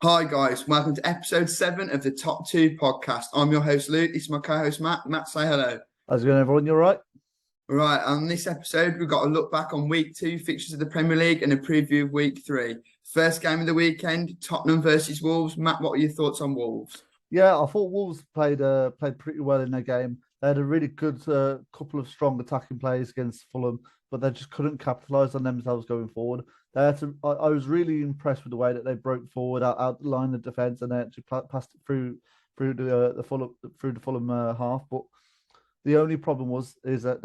Hi guys, welcome to episode 7 of the Top 2 podcast. I'm your host Luke, this is my co-host Matt. Matt, say hello. How's it going, everyone? You all right? Right, on this episode we've got a look back on week 2 fixtures of the Premier League and a preview of week 3. First game of the weekend, Tottenham versus Wolves. Matt, what are your thoughts on Wolves? Yeah, I thought Wolves played pretty well in their game. They had a really good couple of strong attacking plays against Fulham, but they just couldn't capitalise on themselves going forward. They had to. I was really impressed with the way that they broke forward out the line of defence and they actually passed it through the Fulham half. But the only problem is that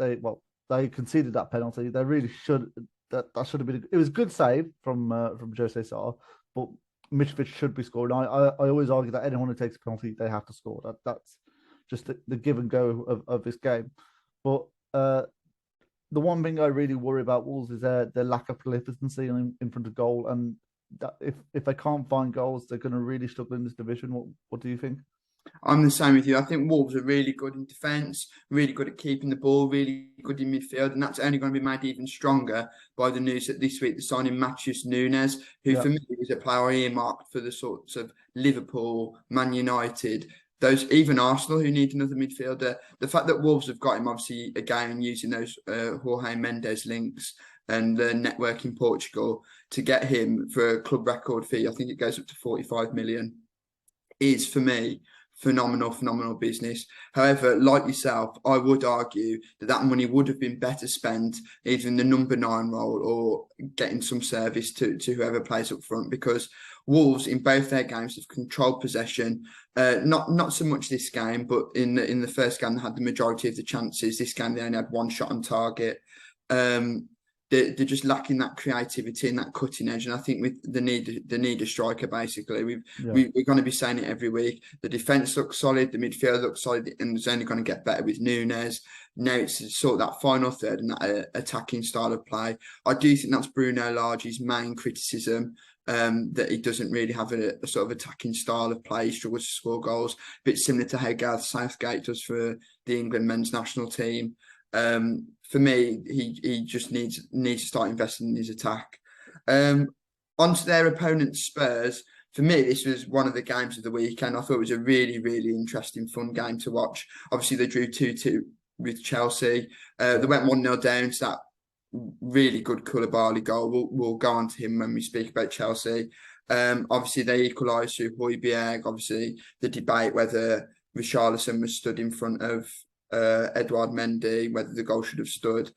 they conceded that penalty. They really should that should have been. It was a good save from Jose Sarr, but Mitrovic should be scoring. I always argue that anyone who takes a penalty, they have to score. That's just the give and go of this game. But the one thing I really worry about Wolves is their lack of prolificity in front of goal, and that if they can't find goals, they're going to really struggle in this division. What do you think? I'm the same with you. I think Wolves are really good in defence, really good at keeping the ball, really good in midfield, and that's only going to be made even stronger by the news that this week they're signing Matheus Nunes, who Yeah, for me is a player earmarked for the sorts of Liverpool, Man United, those even Arsenal who need another midfielder. The fact that Wolves have got him, obviously, again using those Jorge Mendes links and the network in Portugal to get him for a club record fee. I think it goes up to 45 million. Is for me phenomenal business. However, like yourself, I would argue that money would have been better spent either in the number 9 role or getting some service to whoever plays up front, because Wolves in both their games have controlled possession. Not so much this game, but in the first game they had the majority of the chances. This game they only had one shot on target. They're just lacking that creativity and that cutting edge. And I think with the need a striker, basically. yeah, We're going to be saying it every week. The defence looks solid, the midfield looks solid, and it's only going to get better with Nunes. Now it's sort of that final third and that attacking style of play. I do think that's Bruno Lage's main criticism, that he doesn't really have a sort of attacking style of play. He struggles to score goals, a bit similar to how Gareth Southgate does for the England men's national team. For me, he just needs to start investing in his attack. Onto their opponent Spurs. For me, this was one of the games of the weekend. I thought it was a really interesting, fun game to watch. Obviously, they drew 2-2 with Chelsea. They yeah, went 1-0 down to that really good Koulibaly goal. We'll go on to him when we speak about Chelsea. Obviously, they equalised through Højbjerg. Obviously, the debate whether Richarlison was stood in front of Edouard Mendy, whether the goal should have stood.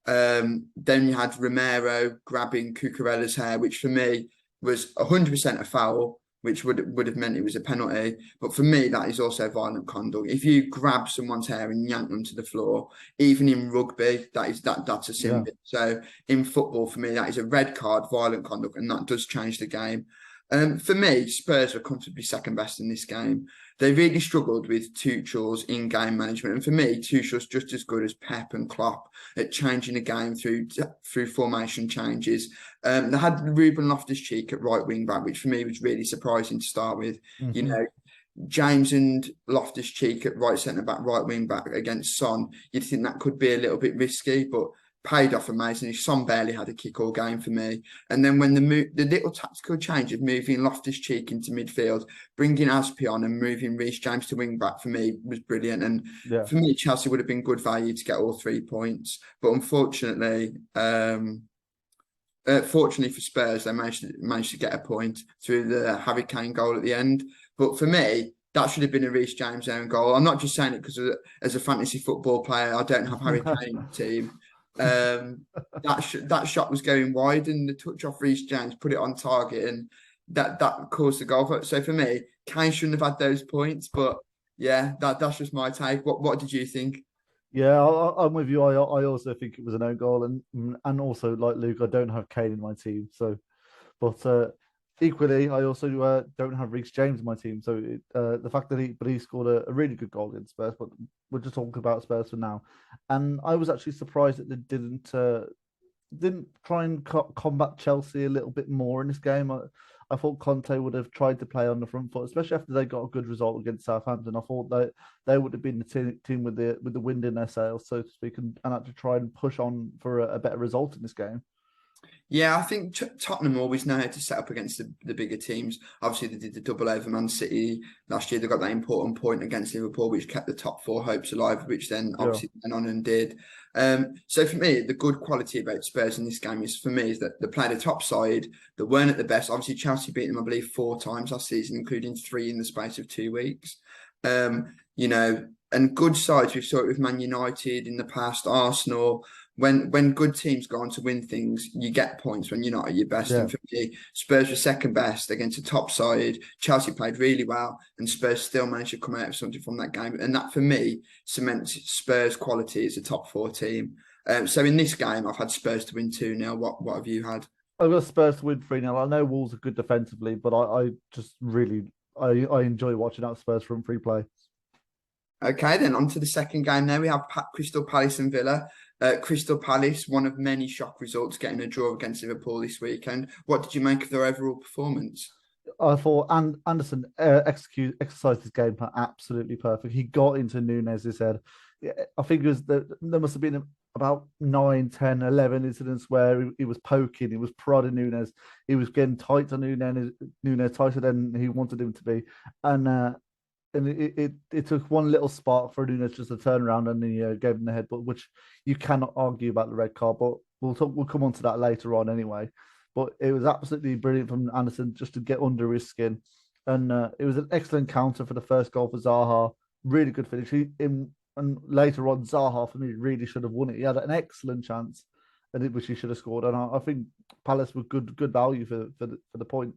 Then you had Romero grabbing Cucurella's hair, which for me was 100% a foul, which would have meant it was a penalty. But for me, that is also violent conduct. If you grab someone's hair and yank them to the floor, even in rugby, that's a sin. yeah. So in football, for me, that is a red card, violent conduct, and that does change the game. For me, Spurs were comfortably second best in this game. They really struggled with Tuchel's in-game management, and for me, Tuchel's just as good as Pep and Klopp at changing the game through formation changes. They had Ruben Loftus-Cheek at right wing back, which for me was really surprising to start with. You Hmm. know, James and Loftus-Cheek at right centre back, right wing back against Son. You'd think that could be a little bit risky, but paid off amazingly. Son barely had a kick all game for me. And then when the little tactical change of moving Loftus-Cheek into midfield, bringing Aspi on and moving Reece James to wing back for me was brilliant. And Yeah. for me, Chelsea would have been good value to get all 3 points. But unfortunately, fortunately for Spurs, they managed to get a point through the Harry Kane goal at the end. But for me, that should have been a Reece James own goal. I'm not just saying it because as a fantasy football player, I don't have Harry Kane in the team. That shot was going wide, and the touch off Reece James put it on target, and that caused the goal. So for me, Kane shouldn't have had those points. But yeah, that's just my take. What did you think? Yeah, I'm with you. I also think it was an own goal, and also like Luke, I don't have Kane in my team. So, but equally, I also don't have Reece James in my team. So the fact that he scored a really good goal against Spurs, but we're just talking about Spurs for now. And I was actually surprised that they didn't try and combat Chelsea a little bit more in this game. I thought Conte would have tried to play on the front foot, especially after they got a good result against Southampton. I thought they would have been the team with the wind in their sails, so to speak, and actually try and push on for a better result in this game. Yeah, I think Tottenham always know how to set up against the bigger teams. Obviously, they did the double over Man City last year. They got that important point against Liverpool, which kept the top four hopes alive, which then Yeah, obviously went on and did. So for me, the good quality about Spurs in this game is for me is that they played a top side that weren't at the best. Obviously, Chelsea beat them, I believe, 4 times last season, including 3 in the space of 2 weeks. And good sides. We saw it with Man United in the past, Arsenal when good teams go on to win things, you get points when you're not at your best. yeah. And for me, Spurs were second best against a top side. Chelsea played really well, and Spurs still managed to come out with something from that game. And that, for me, cements Spurs' quality as a top four team. So in this game, I've had Spurs to win 2-0. What have you had? I've got Spurs to win 3-0. I know Wolves are good defensively, but I just really I enjoy watching out Spurs from free play. Okay, then on to the second game. Now we have Crystal Palace and Villa. Crystal Palace, one of many shock results, getting a draw against Liverpool this weekend. What did you make of their overall performance? I thought Anderson exercised his game plan absolutely perfect. He got into Nunez's head. Yeah, I think it was there must have been about 9, 10, 11 incidents where he was poking, he was prodding Nunez, he was getting tight on Nunez tighter than he wanted him to be, and it took one little spark for Nunez just to turn around and he gave him the headbutt, which you cannot argue about the red card, but we'll come on to that later on anyway. But it was absolutely brilliant from Anderson just to get under his skin. And it was an excellent counter for the first goal for Zaha. Really good finish. And later on, Zaha, for me, really should have won it. He had an excellent chance, which he should have scored. And I think Palace were good value for the point.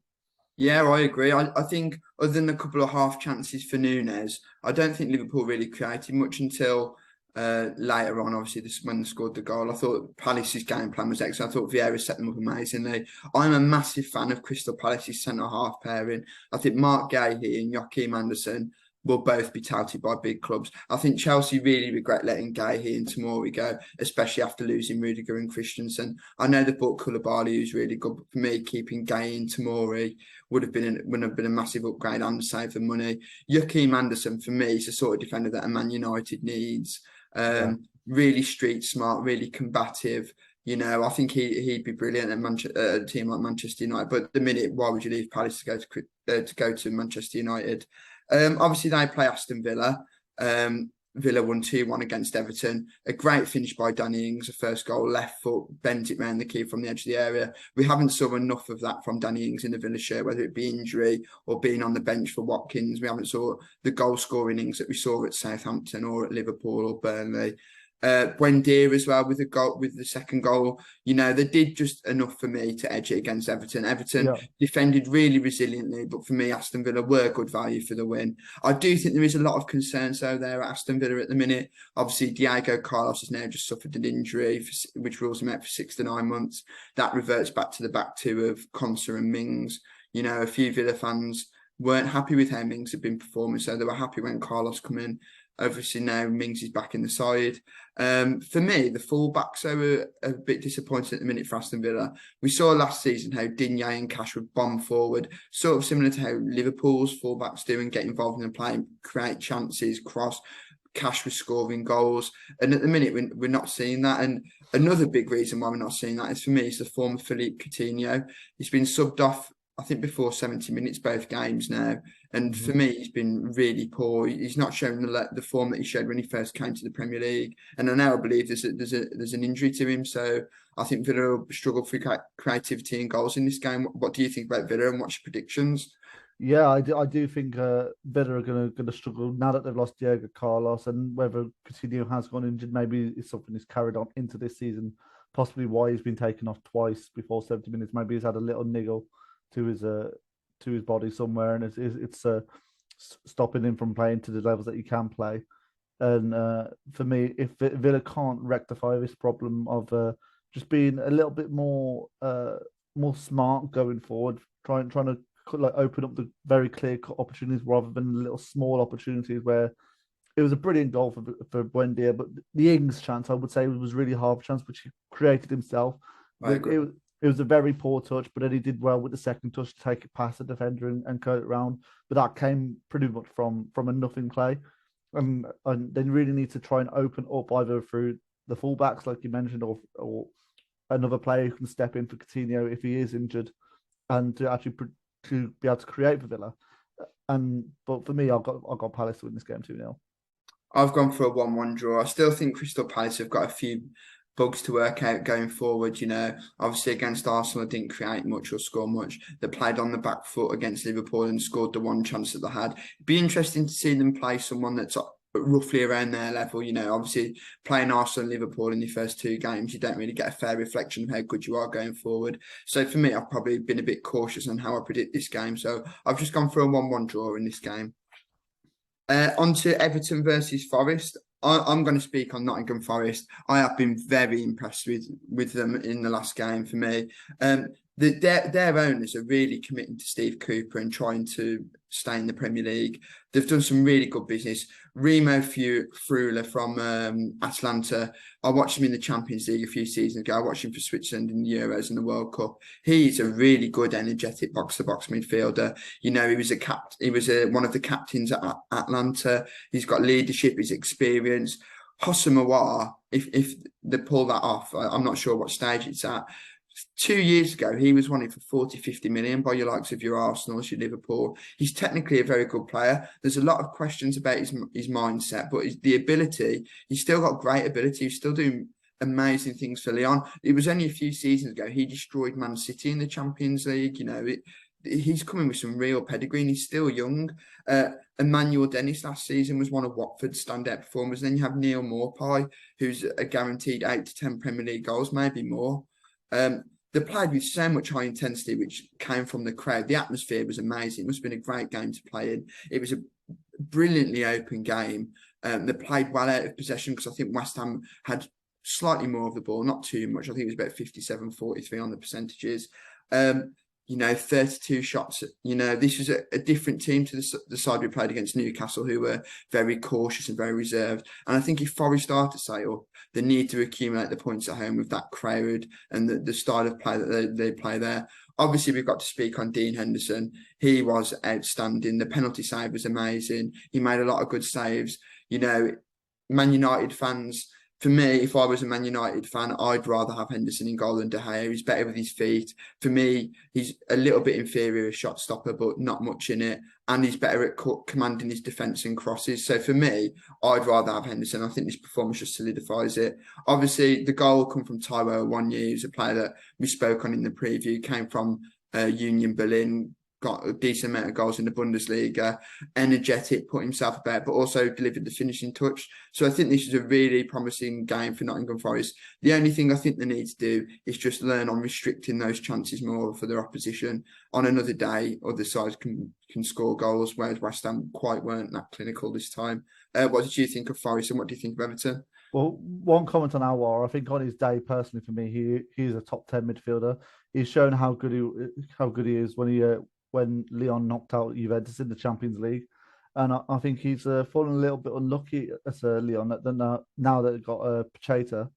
Yeah, I agree. I think other than a couple of half chances for Nunes, I don't think Liverpool really created much until later on. Obviously, this when they scored the goal. I thought Palace's game plan was excellent. I thought Vieira set them up amazingly. I'm a massive fan of Crystal Palace's centre half pairing. I think Mark Gahey and Joachim Anderson will both be touted by big clubs. I think Chelsea really regret letting Gahey and Tomori go, especially after losing Rudiger and Christensen. I know they bought Koulibaly, who's really good, but for me, keeping Gahey and Tomori would have been a massive upgrade and save the money. Joachim Anderson, for me, is the sort of defender that a Man United needs. Yeah. Really street smart, really combative. I think he'd be brilliant at a team like Manchester United. But at the minute, why would you leave Palace to go to Manchester United? Obviously, they play Aston Villa. Villa won 2-1 against Everton. A great finish by Danny Ings, a first goal, left foot, bent it round the keeper from the edge of the area. We haven't saw enough of that from Danny Ings in the Villa shirt, whether it be injury or being on the bench for Watkins. We haven't saw the goal scoring innings that we saw at Southampton or at Liverpool or Burnley. Buendia as well with the second goal. They did just enough for me to edge it against Everton. Everton Yeah. defended really resiliently, but for me, Aston Villa were good value for the win. I do think there is a lot of concerns though there at Aston Villa at the minute. Obviously, Diego Carlos has now just suffered an injury, which rules him out for 6 to 9 months. That reverts back to the back two of Konsa and Mings. A few Villa fans weren't happy with how Mings had been performing, so they were happy when Carlos come in. Obviously now Mings is back in the side. For me, the fullbacks are a bit disappointed at the minute for Aston Villa. We saw last season how Digne and Cash would bomb forward, sort of similar to how Liverpool's fullbacks do and get involved in the play, create chances, cross. Cash was scoring goals, and at the minute we're not seeing that. And another big reason why we're not seeing that is for me is the form of Philippe Coutinho. He's been subbed off, I think, before 70 minutes both games now. And for me, he's been really poor. He's not shown the form that he showed when he first came to the Premier League. And I now believe there's an injury to him. So I think Villa will struggle for creativity and goals in this game. What do you think about Villa and what's your predictions? Yeah, I do think Villa are gonna struggle now that they've lost Diego Carlos, and whether Coutinho has gone injured, maybe it's something that's carried on into this season. Possibly why he's been taken off twice before 70 minutes. Maybe he's had a little niggle to his body somewhere, and it's stopping him from playing to the levels that he can play. And for me, if Villa can't rectify this problem of just being a little bit more smart going forward, trying to open up the very clear cut opportunities rather than the little small opportunities where it was a brilliant goal for Buendia, but the Ings chance I would say was really half chance, which he created himself. I agree. It was a very poor touch, but then he did well with the second touch to take it past the defender and cut it around. But that came pretty much from a nothing play. And they really need to try and open up either through the fullbacks, like you mentioned, or another player who can step in for Coutinho if he is injured, and to actually to be able to create for Villa. But for me, I've got Palace to win this game 2-0. I've gone for a 1-1 draw. I still think Crystal Palace have got a few bugs to work out going forward. Obviously against Arsenal, didn't create much or score much. They played on the back foot against Liverpool and scored the one chance that they had. It'd be interesting to see them play someone that's roughly around their level. Obviously playing Arsenal and Liverpool in your first two games, you don't really get a fair reflection of how good you are going forward. So for me, I've probably been a bit cautious on how I predict this game. So I've just gone for a 1-1 draw in this game. On to Everton versus Forest. I'm going to speak on Nottingham Forest. I have been very impressed with them in the last game for me. Their owners are really committing to Steve Cooper and trying to stay in the Premier League. They've done some really good business. Remo Freuler from Atlanta, I watched him in the Champions League a few seasons ago. I watched him for Switzerland in the Euros and the World Cup. He's a really good, energetic box-to-box midfielder. He was one of the captains at Atlanta. He's got leadership, he's experienced. Hossam Aouar, if they pull that off, I'm not sure what stage it's at. 2 years ago, he was wanted for 40, 50 million by your likes of your Arsenals, your Liverpool. He's technically a very good player. There's a lot of questions about his mindset, but the ability, he's still got great ability. He's still doing amazing things for Lyon. It was only a few seasons ago, he destroyed Man City in the Champions League. He's coming with some real pedigree and he's still young. Emmanuel Dennis last season was one of Watford's standout performers. Then you have Neil Maupay, who's a guaranteed 8 to 10 Premier League goals, maybe more. They played with so much high intensity, which came from the crowd. The atmosphere was amazing. It must have been a great game to play in. It was a brilliantly open game. They played well out of possession because I think West Ham had slightly more of the ball, not too much. I think it was about 57-43 on the percentages. 32 shots. This was a different team to the side we played against Newcastle, who were very cautious and very reserved. And I think if Forest are to say up, they need to accumulate the points at home with that crowd and the style of play that they play there. Obviously, we've got to speak on Dean Henderson. He was outstanding. The penalty save was amazing. He made a lot of good saves. Man United fans, for me, if I was a Man United fan, I'd rather have Henderson in goal than De Gea. He's better with his feet. For me, he's a little bit inferior as shot stopper, but not much in it. And he's better at commanding his defence and crosses. So for me, I'd rather have Henderson. I think this performance just solidifies it. Obviously, the goal come from Taiwo Awoniyi, who's a player that we spoke on in the preview, came from Union Berlin, got a decent amount of goals in the Bundesliga, energetic, put himself about, but also delivered the finishing touch. So I think this is a really promising game for Nottingham Forest. The only thing I think they need to do is just learn on restricting those chances more for their opposition. On another day, other sides can score goals, whereas West Ham quite weren't that clinical this time. What did you think of Forest and what do you think of Everton? Well, one comment on Aouar, I think on his day, personally for me, he is a top 10 midfielder. He's shown how good he is when Lyon knocked out Juventus in the Champions League. And I think he's fallen a little bit unlucky at Lyon now that they've got Pacheta,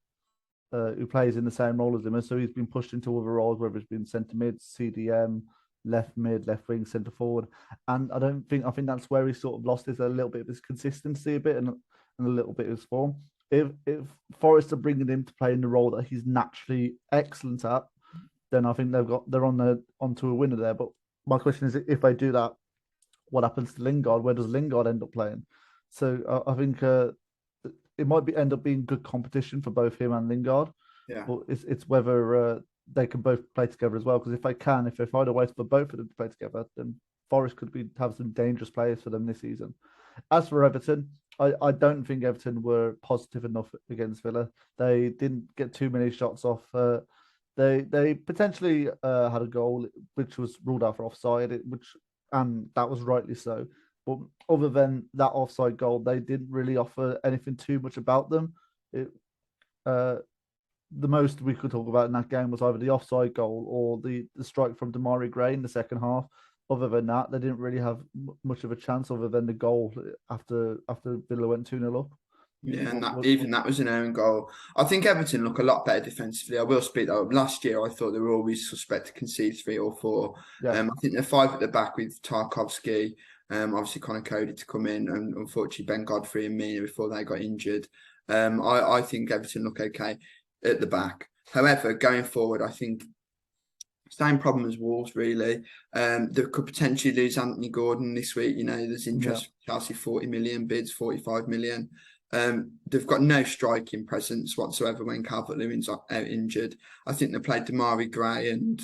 who plays in the same role as him. So he's been pushed into other roles, whether it's been centre mid, CDM, left mid, left wing, centre forward. And I think that's where he sort of lost a little bit of his consistency a bit and a little bit of his form. If Forest are bringing him to play in the role that he's naturally excellent at, then I think they're onto a winner there. But my question is, if they do that, what happens to Lingard? Where does Lingard end up playing? So I think it might end up being good competition for both him and Lingard. Yeah. But it's whether they can both play together as well. Because if they find a way for both of them to play together, then Forest could have some dangerous players for them this season. As for Everton, I don't think Everton were positive enough against Villa. They didn't get too many shots off. They potentially had a goal which was ruled out for offside, and that was rightly so. But other than that offside goal, they didn't really offer anything too much about them. The most we could talk about in that game was either the offside goal or the strike from Damari Gray in the second half. Other than that, they didn't really have much of a chance other than the goal after Villa went 2-0 up. Yeah, and that was an own goal. I think Everton look a lot better defensively. I will speak though. Last year, I thought they were always suspect to concede 3 or 4. Yeah. I think they're 5 at the back with Tarkovsky, obviously Connor Cody to come in, and unfortunately Ben Godfrey and Mina before they got injured. I think Everton look okay at the back. However, going forward, I think same problem as Wolves, really. They could potentially lose Anthony Gordon this week. You know, there's Yeah, interest from Chelsea, 40 million bids, 45 million. They've got no striking presence whatsoever when Calvert-Lewin's out injured. I think they played Damari Gray and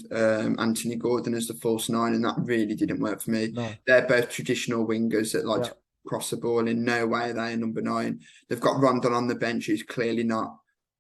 Anthony Gordon as the false nine, and that really didn't work for me. no, They're both traditional wingers that like yeah, to cross the ball. In no way are they a number nine. They've got Rondon on the bench, who's clearly not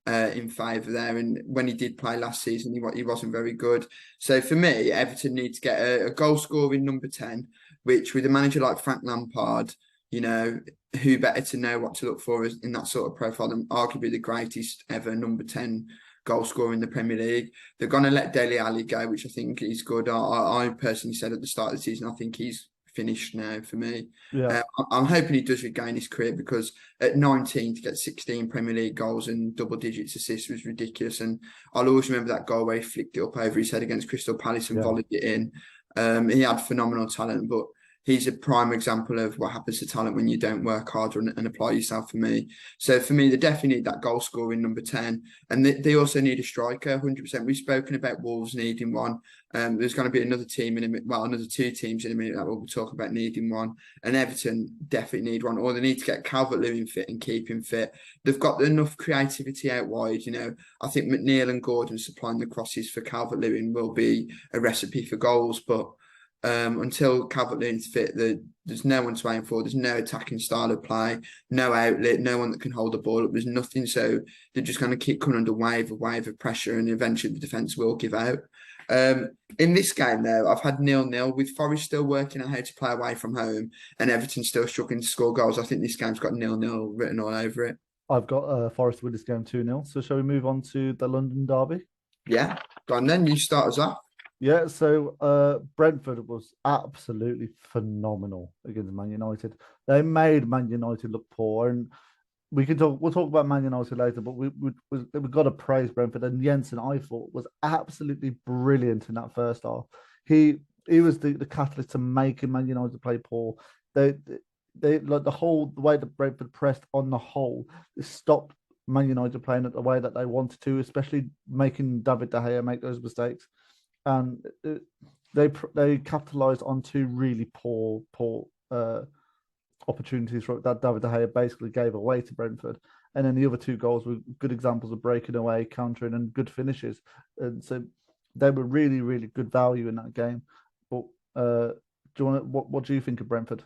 in favour there. And when he did play last season, he wasn't very good. So for me, Everton need to get a goal scoring number 10, which with a manager like Frank Lampard, you know, who better to know what to look for in that sort of profile than arguably the greatest ever number 10 goal scorer in the Premier League. They're going to let Dele Alli go, which I think is good. I personally said at the start of the season, I think he's finished now for me. yeah, I'm hoping he does regain his career, because at 19 to get 16 Premier League goals and double digits assists was ridiculous. And I'll always remember that goal where he flicked it up over his head against Crystal Palace and yeah. volleyed it in. He had phenomenal talent, but he's a prime example of what happens to talent when you don't work harder and apply yourself, for me. So for me, they definitely need that goal scoring number 10. And they also need a striker, 100%. We've spoken about Wolves needing one. There's going to be another team in a minute, well, another two teams in a minute that we'll talk about needing one. And Everton definitely need one, or they need to get Calvert-Lewin fit and keep him fit. They've got enough creativity out wide. You know, I think McNeil and Gordon supplying the crosses for Calvert-Lewin will be a recipe for goals, but until Calvert-Lewin's fit, there's no one to aim for. There's no attacking style of play, no outlet, no one that can hold the ball up. There's nothing. So they're just going to keep coming under wave of pressure, and eventually the defence will give out. In this game, though, I've had 0-0 with Forest still working out how to play away from home and Everton still struggling to score goals. I think this game's got 0-0 written all over it. I've got Forest with this game 2-0. So shall we move on to the London derby? Yeah, go on then. You start us off. Yeah, so Brentford was absolutely phenomenal against Man United. They made Man United look poor, and we'll talk about Man United later, but we've got to praise Brentford. And Jensen, I thought, was absolutely brilliant in that first half. He was the catalyst to making Man United play poor. They like the way that Brentford pressed on the whole, it stopped Man United playing it the way that they wanted to, especially making David De Gea make those mistakes. And they capitalised on two really poor opportunities that David De Gea basically gave away to Brentford. And then the other two goals were good examples of breaking away, countering, and good finishes. And so they were really, really good value in that game. But what do you think of Brentford?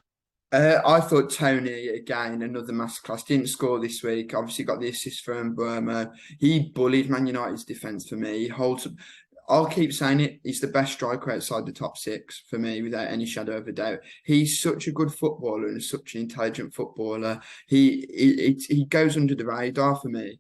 I thought Tony, again, another masterclass, didn't score this week. Obviously got the assist from Burma. He bullied Man United's defence for me. He holds up. I'll keep saying it. He's the best striker outside the top six for me, without any shadow of a doubt. He's such a good footballer and such an intelligent footballer. He goes under the radar for me.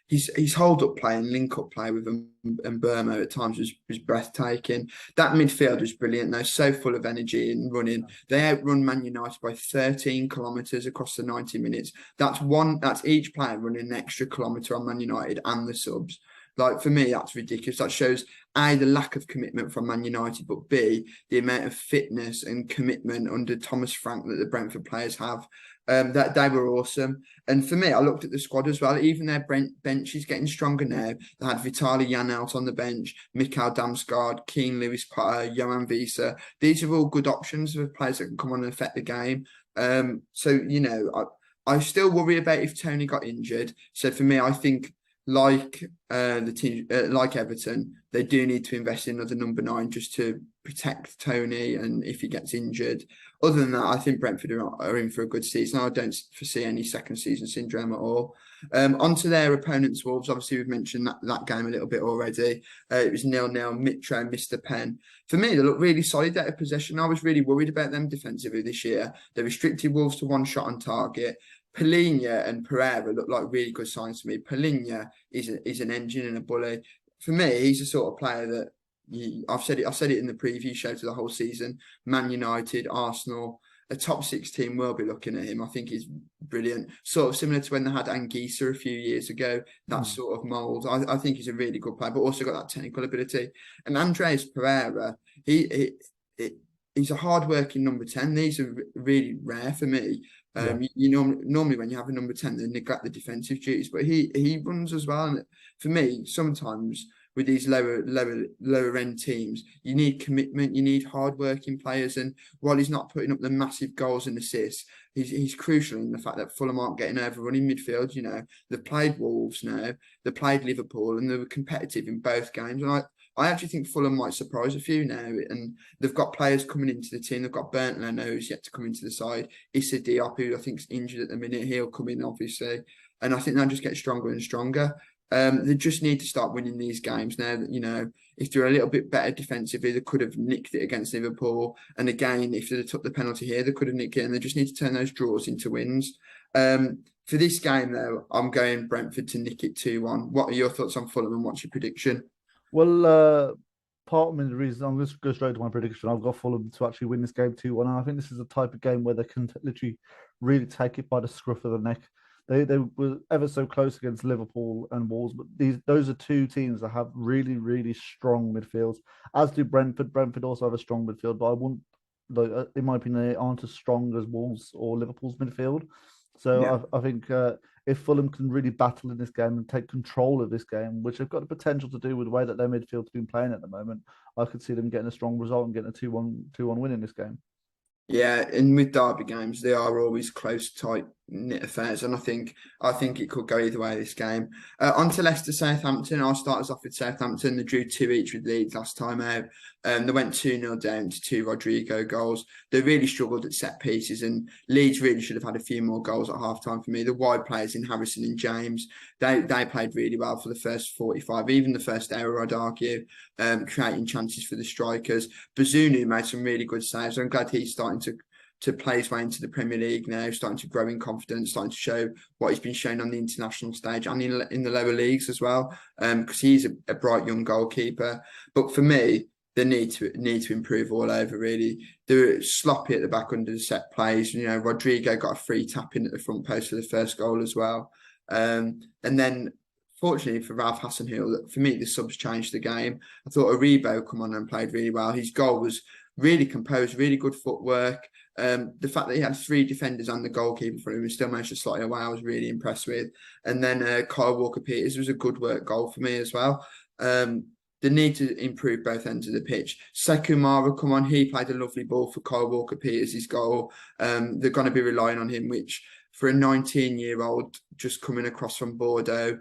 His hold up play and link up play with him and Burma at times was breathtaking. That midfield was brilliant. They're so full of energy and running. They outrun Man United by 13 kilometres across the 90 minutes. That's each player running an extra kilometre on Man United and the subs. Like, for me, that's ridiculous. That shows A, the lack of commitment from Man United, but B, the amount of fitness and commitment under Thomas Frank that the Brentford players have. That they were awesome. And for me, I looked at the squad as well. Even their bench is getting stronger now. They had Vitaly Janelt on the bench, Mikhail Damsgaard, Keane Lewis Potter, Johan Visa. These are all good options of players that can come on and affect the game. So, you know, I still worry about if Tony got injured. So for me, I think like the team, like Everton, they do need to invest in another number 9 just to protect Tony, and if he gets injured. Other than that, I think Brentford are in for a good season. I don't foresee any second season syndrome at all. Onto their opponents, Wolves. Obviously, we've mentioned that game a little bit already. It was 0-0. Mitro missed the pen. For me, they look really solid out of possession. I was really worried about them defensively this year. They restricted Wolves to one shot on target. Polina and Pereira look like really good signs to me. Polina is an engine and a bully. For me, he's the sort of player that I've said it in the preview show to the whole season. Man United, Arsenal, a top 6 team will be looking at him. I think he's brilliant. Sort of similar to when they had Anguissa a few years ago, that sort of mould. I think he's a really good player, but also got that technical ability. And Andreas Pereira, he's a hard-working number 10. These are really rare for me. Yeah. Normally when you have a number 10, they neglect the defensive duties, but he runs as well. And for me, sometimes with these lower end teams, you need commitment, you need hard-working players. And while he's not putting up the massive goals and assists, he's crucial in the fact that Fulham aren't getting overrun in midfield. They've played Wolves now, they played Liverpool, and they were competitive in both games. And I actually think Fulham might surprise a few now, and they've got players coming into the team. They've got Burntler now, who's yet to come into the side. Issa Diop, who I think is injured at the minute, he'll come in obviously, and I think they'll just get stronger and stronger. They just need to start winning these games now. If they're a little bit better defensively, they could have nicked it against Liverpool. And again, if they took the penalty here, they could have nicked it. And they just need to turn those draws into wins. For this game, though, I'm going Brentford to nick it 2-1. What are your thoughts on Fulham and what's your prediction? Well, part of me, the reason I'm going to go straight to my prediction, I've got Fulham to actually win this game 2-1. And I think this is the type of game where they can literally really take it by the scruff of the neck. They were ever so close against Liverpool and Wolves, but those are two teams that have really, really strong midfields. As do Brentford. Brentford also have a strong midfield, but I wouldn't, in my opinion, they aren't as strong as Wolves or Liverpool's midfield. So Yeah. I think if Fulham can really battle in this game and take control of this game, which they've got the potential to do with the way that their midfield's been playing at the moment, I could see them getting a strong result and getting a 2-1 win in this game. Yeah, and with derby games, they are always close, tight knit affairs, and I think it could go either way this game. On to Leicester Southampton. I'll start us off with Southampton. They drew 2 each with Leeds last time out. They went 2-0 down to 2 Rodrigo goals. They really struggled at set pieces, and Leeds really should have had a few more goals at half time for me. The wide players in Harrison and James, they played really well for the first 45, even the first hour, I'd argue, creating chances for the strikers. Bazunu made some really good saves. I'm glad he's starting to play his way into the Premier League now, starting to grow in confidence, starting to show what he's been shown on the international stage and in the lower leagues as well, because he's a bright young goalkeeper. But for me, they need to improve all over, really. They're sloppy at the back under the set plays. Rodrigo got a free tap in at the front post for the first goal as well. And then, fortunately for Ralph Hasenhuttl, for me, the subs changed the game. I thought Aribo come on and played really well. His goal was really composed, really good footwork. The fact that he had 3 defenders and the goalkeeper for him and still managed to slot it away, I was really impressed with. And then Kyle Walker-Peters was a good work goal for me as well. They need to improve both ends of the pitch. Sekumara, come on, he played a lovely ball for Kyle Walker-Peters, his goal. They're going to be relying on him, which for a 19-year-old just coming across from Bordeaux,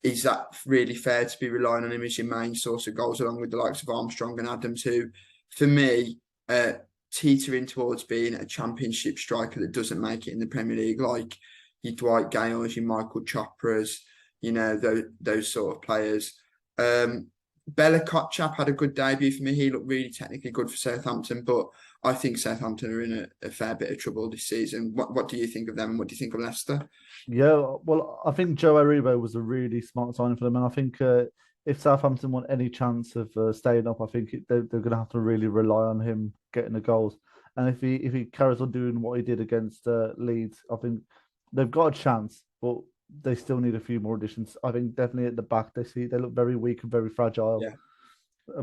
is that really fair to be relying on him as your main source of goals, along with the likes of Armstrong and Adams, who, for me, teetering towards being a championship striker that doesn't make it in the Premier League, like your Dwight Gales, your Michael Chopras, those sort of players. Bella Kotchap had a good debut for me. He looked really technically good for Southampton, but I think Southampton are in a fair bit of trouble this season. What do you think of them, and what do you think of Leicester? Yeah, well, I think Joe Aribo was a really smart signing for them, and I think if Southampton want any chance of staying up, I think they're going to have to really rely on him getting the goals. And if he carries on doing what he did against Leeds, I think they've got a chance, but they still need a few more additions. I think definitely at the back they look very weak and very fragile. Yeah.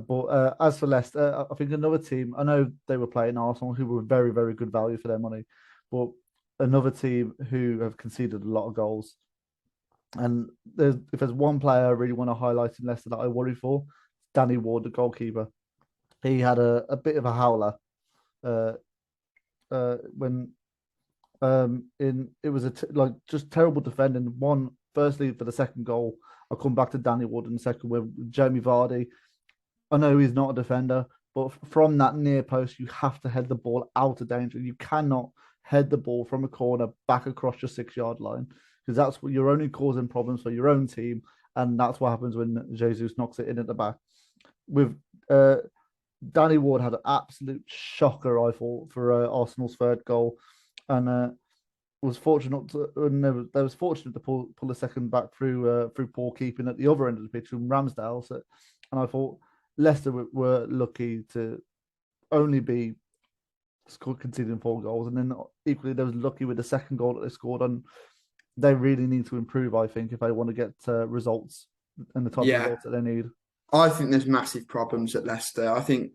But as for Leicester, I think another team, I know they were playing Arsenal, who were very, very good value for their money, but another team who have conceded a lot of goals. And if there's one player I really want to highlight in Leicester that I worry for, Danny Ward, the goalkeeper. He had a bit of a howler when it was just terrible defending. One, firstly for the second goal, I'll come back to Danny Ward in a second with Jamie Vardy. I know he's not a defender, but from that near post, you have to head the ball out of danger. You cannot head the ball from a corner back across your 6-yard line, because that's what you're only causing problems for your own team, and that's what happens when Jesus knocks it in at the back. With Danny Ward had an absolute shocker, I thought, for Arsenal's third goal, and was fortunate to pull the second back through poor keeping at the other end of the pitch from Ramsdale. And I thought Leicester were lucky to only be conceding 4 goals, and then equally they was lucky with the second goal that they scored. And they really need to improve, I think, if they want to get results and the type of results that they need. I think there's massive problems at Leicester. I think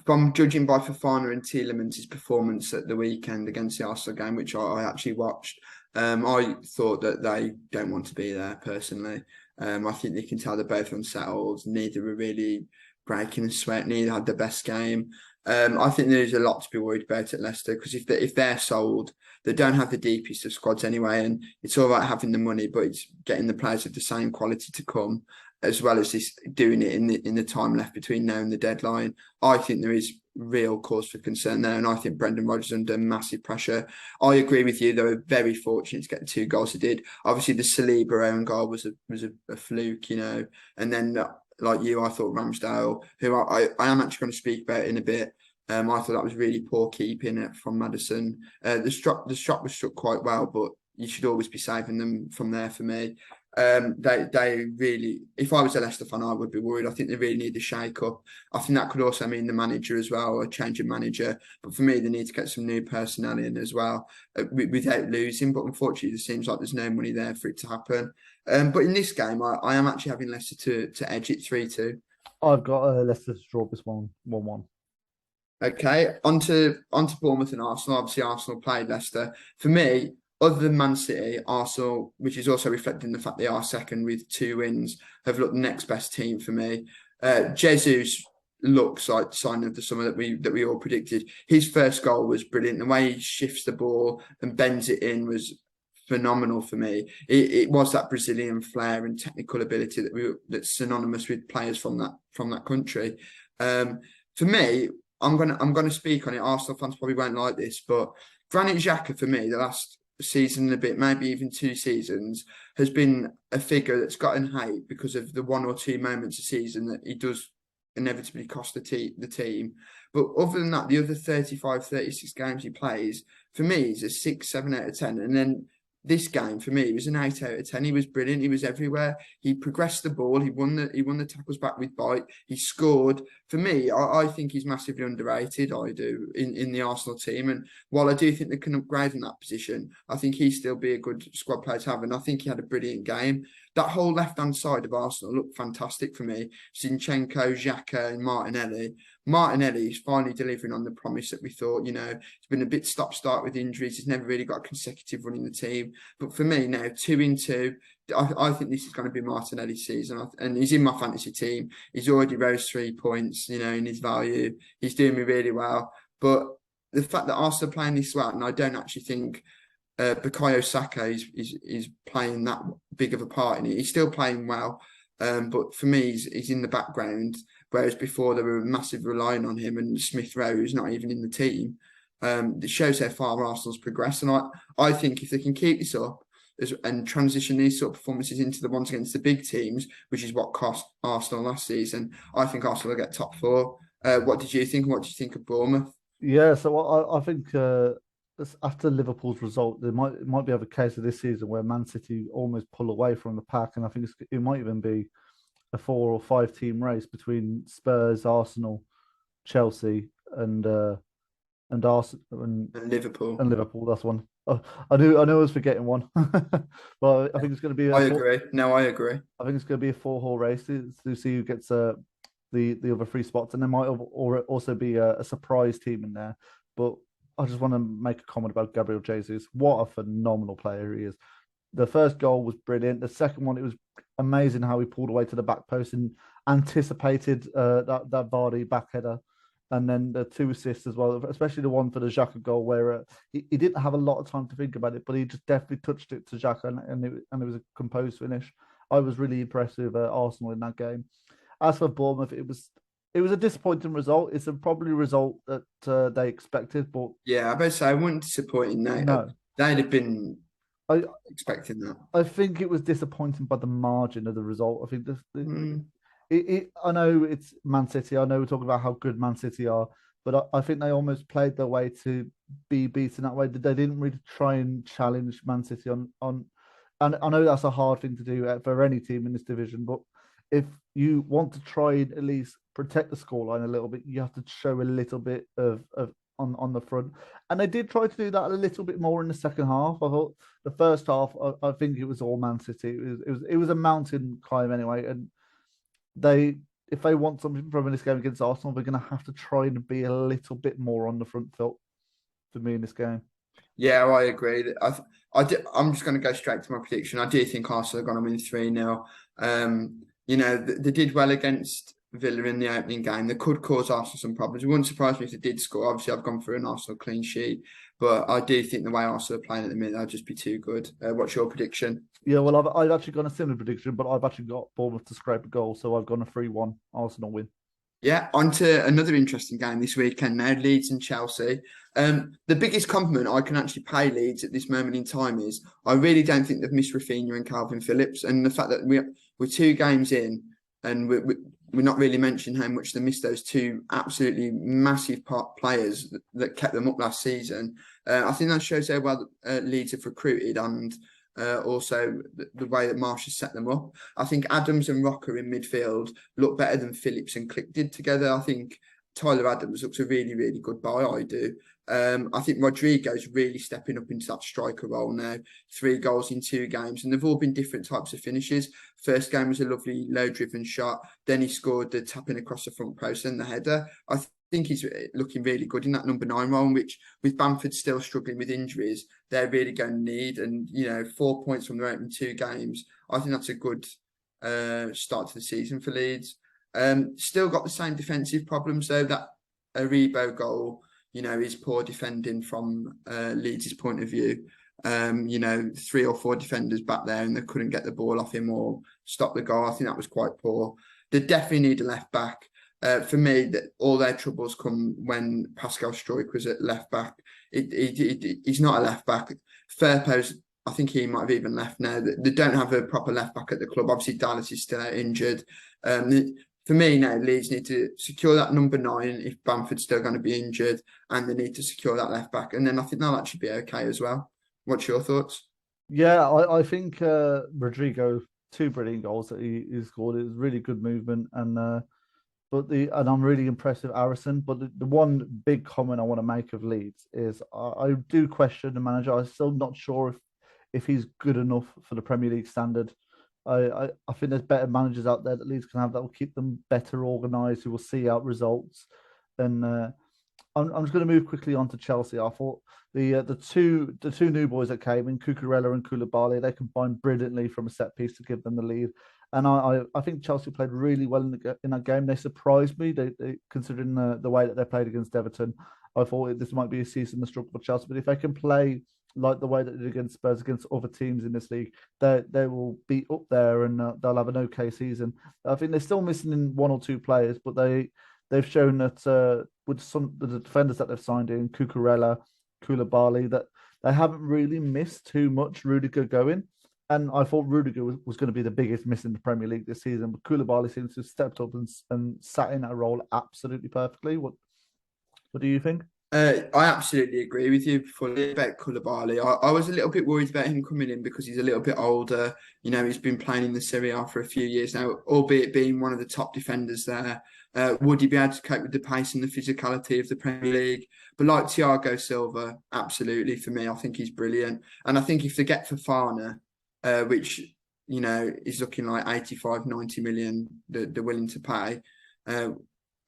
from judging by Fofana and Tielemans' performance at the weekend against the Arsenal game, which I actually watched, I thought that they don't want to be there personally. I think they can tell they're both unsettled. Neither were really breaking a sweat. Neither had the best game. I think there's a lot to be worried about at Leicester because if they're sold, they don't have the deepest of squads anyway, and it's all right having the money, but it's getting the players of the same quality to come, as well as this doing it in the time left between now and the deadline. I think there is real cause for concern there, and I think Brendan Rodgers is under massive pressure. I agree with you; they were very fortunate to get the 2 goals they did. Obviously, the Saliba own goal was a fluke, and then like you, I thought Ramsdale, who I am actually going to speak about in a bit. I thought that was really poor keeping from Maddison. The shot was struck quite well, but you should always be saving them from there for me. They really, if I was a Leicester fan, I would be worried. I think they really need a shake up. I think that could also mean the manager as well, a change of manager. But for me, they need to get some new personnel in as well without losing. But unfortunately, it seems like there's no money there for it to happen. But in this game, I am actually having Leicester to edge it 3-2. I've got Leicester to draw this one 1-1. Okay, onto Bournemouth and Arsenal. Obviously, Arsenal played Leicester. For me, other than Man City, Arsenal, which is also reflected in the fact they are second with 2 wins, have looked the next best team for me. Jesus looks like the sign of the summer that we all predicted. His first goal was brilliant. The way he shifts the ball and bends it in was phenomenal for me. It was that Brazilian flair and technical ability that's synonymous with players from that country. For me, I'm gonna speak on it. Arsenal fans probably won't like this, but Granit Xhaka for me, the last season and a bit, maybe even 2 seasons, has been a figure that's gotten hate because of the 1 or 2 moments a season that he does inevitably cost the team. But other than that, the other 35, 36 games he plays, for me, he's a 6, 7 out of 10. And then this game for me was an 8 out of 10. He was brilliant. He was everywhere. He progressed the ball. He won the tackles back with bite. He scored. For me, I think he's massively underrated. I do in the Arsenal team. And while I do think they can upgrade in that position, I think he'd still be a good squad player to have. And I think he had a brilliant game. That whole left-hand side of Arsenal looked fantastic for me. Zinchenko, Xhaka and Martinelli. Martinelli is finally delivering on the promise that we thought. It's been a bit stop-start with injuries. He's never really got a consecutive run in the team. But for me now, 2-2, I think this is going to be Martinelli's season. And he's in my fantasy team. He's already rose 3 points, in his value. He's doing me really well. But the fact that Arsenal are playing this well, and I don't actually think Bukayo Saka is playing that big of a part in it. He's still playing well. But for me, he's in the background, whereas before they were massive relying on him, and Smith Rowe, who's not even in the team. It shows how far Arsenal's progressed. And I think if they can keep this up and transition these sort of performances into the ones against the big teams, which is what cost Arsenal last season, I think Arsenal will get top 4. What did you think? And what do you think of Bournemouth? Yeah, so I think after Liverpool's result, there might be a case of this season where Man City almost pull away from the pack, and I think it might even be a 4 or 5 team race between Spurs, Arsenal, Chelsea, and Arsenal And Liverpool. and Liverpool. That's one. Oh, I knew I was forgetting one. Well, I think it's going to be. I agree. No, I agree. I think it's going to be a 4-hole race to see who gets the other 3 spots, and there might also be a surprise team in there. But I just want to make a comment about Gabriel Jesus. What a phenomenal player he is. The first goal was brilliant. The second one, it was amazing how he pulled away to the back post and anticipated that Vardy back header. And then the 2 assists as well, especially the one for the Xhaka goal where he didn't have a lot of time to think about it, but he just definitely touched it to Xhaka and it was a composed finish. I was really impressed with Arsenal in that game. As for Bournemouth, it was a disappointing result. It's probably a result that they expected, but yeah, I better say I wasn't disappointed. No, they'd have been expecting that. I think it was disappointing by the margin of the result. I think I know it's Man City. I know we're talking about how good Man City are, but I think they almost played their way to be beaten that way. They didn't really try and challenge Man City on. And I know that's a hard thing to do for any team in this division, but if you want to try and at least protect the scoreline a little bit, you have to show a little bit of on the front. And they did try to do that a little bit more in the second half. I thought the first half, I think it was all Man City. It was a mountain climb anyway, and if they want something from this game against Arsenal, they're going to have to try and be a little bit more on the front foot for me in this game. Yeah, I agree. I'm just going to go straight to my prediction. I do think Arsenal are going to win 3-0. They did well against Villa in the opening game. They could cause Arsenal some problems. It wouldn't surprise me if they did score. Obviously, I've gone for an Arsenal clean sheet, but I do think the way Arsenal are playing at the minute, they'll just be too good. What's your prediction? Yeah, well, I've actually gone a similar prediction, but I've actually got Bournemouth to scrape a goal, so I've gone a 3-1 Arsenal win. Yeah, on to another interesting game this weekend now, Leeds and Chelsea. The biggest compliment I can actually pay Leeds at this moment in time is I really don't think they've missed Rafinha and Calvin Phillips. And the fact that we're 2 games in and we're not really mentioning how much they missed those 2 absolutely massive players that kept them up last season. I think that shows how well Leeds have recruited and also the way that Marsh has set them up. I think Adams and Rocker in midfield look better than Phillips and Click did together. I think Tyler Adams looks a really, really good buy. I do. I think Rodrigo's really stepping up into that striker role now. 3 goals in 2 games, and they've all been different types of finishes. First game was a lovely low-driven shot. Then he scored the tapping across the front post and the header. I think he's looking really good in that number 9 role, which with Bamford still struggling with injuries, they're really going to need. And 4 points from their opening 2 games, I think that's a good start to the season for Leeds. Still got the same defensive problems though. That Aribo goal, is poor defending from Leeds' point of view. 3 or 4 defenders back there and they couldn't get the ball off him or stop the goal. I think that was quite poor. They definitely need a left back. For me, that all their troubles come when Pascal Struijk was at left back. He's not a left back. Firpo's, I think he might have even left now. They don't have a proper left back at the club. Obviously, Dallas is still out injured. For me now, Leeds need to secure that number 9 if Bamford's still going to be injured, and they need to secure that left back. And then I think they'll actually be okay as well. What's your thoughts? Yeah, I think Rodrigo, 2 brilliant goals that he scored. It was really good movement, and I'm really impressed with Arison. But the one big comment I want to make of Leeds is I do question the manager. I'm still not sure if he's good enough for the Premier League standard. I think there's better managers out there that Leeds can have that will keep them better organised, who will see out results. And I'm just going to move quickly on to Chelsea. I thought the two new boys that came in, Cucurella and Koulibaly, they combined brilliantly from a set piece to give them the lead. And I think Chelsea played really well in that game. They surprised me. They considering the way that they played against Everton. I thought this might be a season of struggle for Chelsea, but if they can play like the way that they did against Spurs, against other teams in this league, they will be up there and they'll have an okay season. I think they're still missing in 1 or 2 players, but they've shown that with some the defenders that they've signed in, Cucurella, Koulibaly, that they haven't really missed too much Rudiger going. And I thought Rudiger was going to be the biggest miss in the Premier League this season, but Koulibaly seems to have stepped up and sat in that role absolutely perfectly. What do you think? I absolutely agree with you fully about Koulibaly. I was a little bit worried about him coming in because he's a little bit older. He's been playing in the Serie A for a few years now, albeit being one of the top defenders there. Would he be able to cope with the pace and the physicality of the Premier League? But like Thiago Silva, absolutely, for me, I think he's brilliant. And I think if they get Fofana, which, is looking like 85, 90 million that they're willing to pay,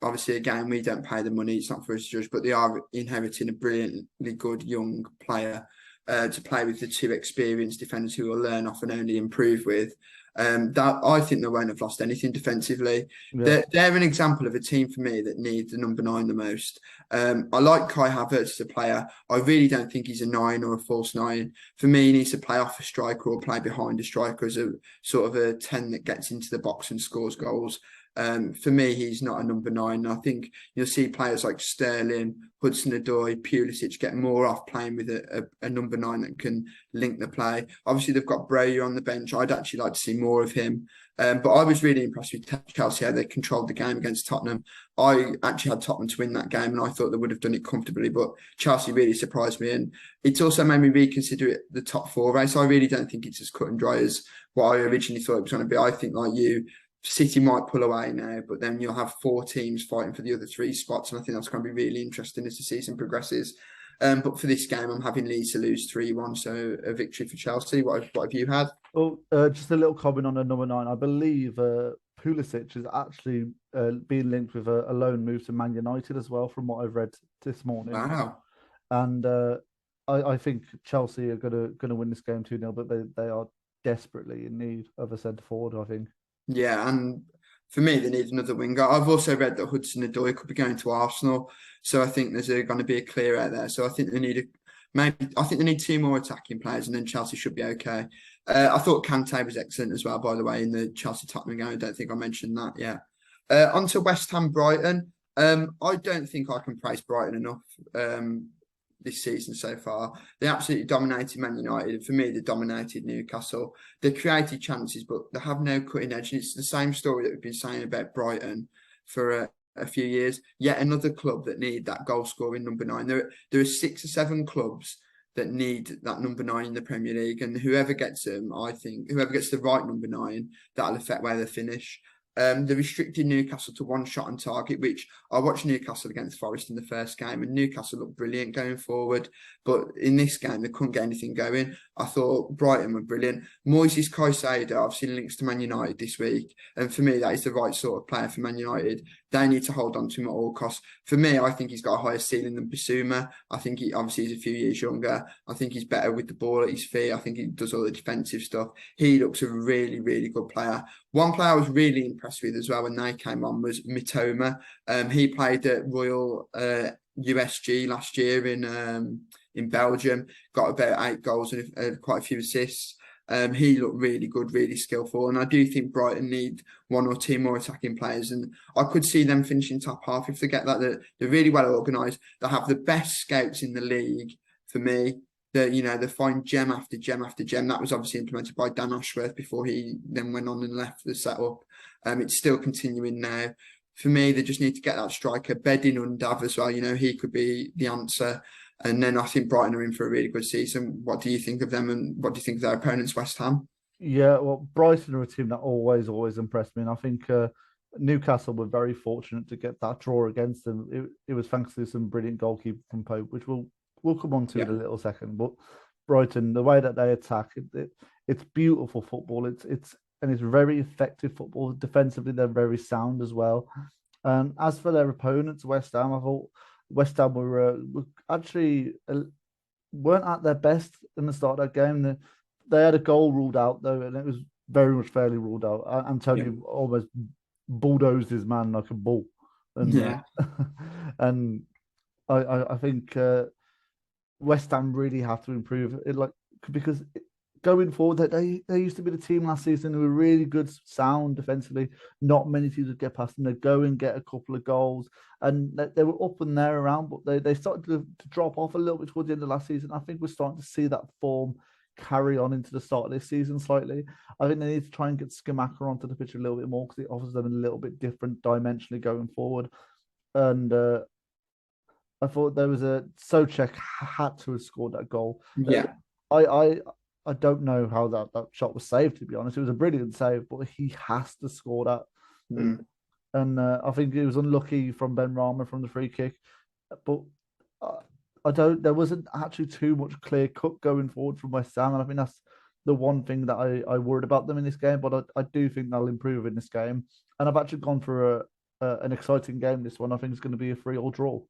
obviously, again, we don't pay the money. It's not for us to judge, but they are inheriting a brilliantly good young player to play with the 2 experienced defenders who will learn off and only improve with. That I think they won't have lost anything defensively. Yeah. They're an example of a team for me that needs the number 9 the most. I like Kai Havertz as a player. I really don't think he's a 9 or a false 9. For me, he needs to play off a striker or play behind a striker as a sort of a 10 that gets into the box and scores goals. For me, he's not a number 9. I think you'll see players like Sterling, Hudson-Odoi, Pulisic get more off playing with a number 9 that can link the play. Obviously, they've got Breyer on the bench. I'd actually like to see more of him. But I was really impressed with Chelsea, how they controlled the game against Tottenham. I actually had Tottenham to win that game and I thought they would have done it comfortably, but Chelsea really surprised me. And it's also made me reconsider it, the top 4 race. I really don't think it's as cut and dry as what I originally thought it was going to be. I think, like you, City might pull away now, but then you'll have 4 teams fighting for the other 3 spots. And I think that's going to be really interesting as the season progresses. But for this game, I'm having Leeds to lose 3-1, so a victory for Chelsea. What have you had? Well, just a little comment on the number 9. I believe Pulisic is actually being linked with a loan move to Man United as well, from what I've read this morning. Wow. And I think Chelsea are gonna win this game 2-0, but they are desperately in need of a centre forward, I think. Yeah, and for me, they need another winger. I've also read that Hudson-Odoi could be going to Arsenal, so I think there's going to be a clear out there. So I think they need I think they need two more attacking players, and then Chelsea should be okay. I thought Kante was excellent as well, by the way, in the Chelsea-Tottenham game. I don't think I mentioned that yet. On to West Ham Brighton. I don't think I can praise Brighton enough this season so far. They absolutely dominated Man United. For me, they dominated Newcastle. They created chances, but they have no cutting edge. And it's the same story that we've been saying about Brighton for a few years. Yet another club that need that goal scoring number 9. There are 6 or 7 clubs that need that number 9 in the Premier League, and whoever gets them, I think, whoever gets the right number 9, that'll affect where they finish. They restricted Newcastle to 1 shot on target, which I watched Newcastle against Forest in the first game, and Newcastle looked brilliant going forward. But in this game, they couldn't get anything going. I thought Brighton were brilliant. Moises Caicedo, I've seen links to Man United this week, and for me, that is the right sort of player for Man United. They need to hold on to him at all costs. For me, I think he's got a higher ceiling than Bissouma. I think he's a few years younger. I think he's better with the ball at his feet. I think he does all the defensive stuff. He looks a really, really good player. One player I was really impressed with as well when they came on was Mitoma. He played at Royal USG last year in Belgium, got about 8 goals and quite a few assists. He looked really good, really skillful, and I do think Brighton need 1 or 2 more attacking players, and I could see them finishing top half if they get that. They're really well organised. They have the best scouts in the league for me. They find gem after gem after gem. That was obviously implemented by Dan Ashworth before he then went on and left the setup. It's still continuing now. For me, they just need to get that striker, Bedin Undav as well. He could be the answer. And then I think Brighton are in for a really good season. What do you think of them, and what do you think of their opponents, West Ham? Yeah, well, Brighton are a team that always impressed me, and I think Newcastle were very fortunate to get that draw against them. It was thanks to some brilliant goalkeeping from Pope, which we'll come on to in a little second. But Brighton, the way that they attack, it's beautiful football. It's very effective football. Defensively, they're very sound as well. And as for their opponents, West Ham, I thought West Ham were actually weren't at their best in the start of that game. They had a goal ruled out though, and it was very much fairly ruled out. Antonio almost bulldozed his man like a bull, and and I think West Ham really have to improve it, because going forward, they used to be the team last season who were really good, sound defensively. Not many teams would get past them. They'd go and get a couple of goals, and they were up and there around, but they started to drop off a little bit towards the end of last season. I think we're starting to see that form carry on into the start of this season slightly. I think they need to try and get Skamaka onto the pitch a little bit more, because it offers them a little bit different dimensionally going forward. And I thought there was Soucek had to have scored that goal. Yeah. I don't know how that shot was saved, to be honest. It was a brilliant save, but he has to score that. And I think it was unlucky from Ben Rama from the free kick. But there wasn't actually too much clear cut going forward from West Ham. And I think that's the one thing that I worried about them in this game. But I do think they'll improve in this game. And I've actually gone for an exciting game, this one. I think it's going to be a 3-3 draw.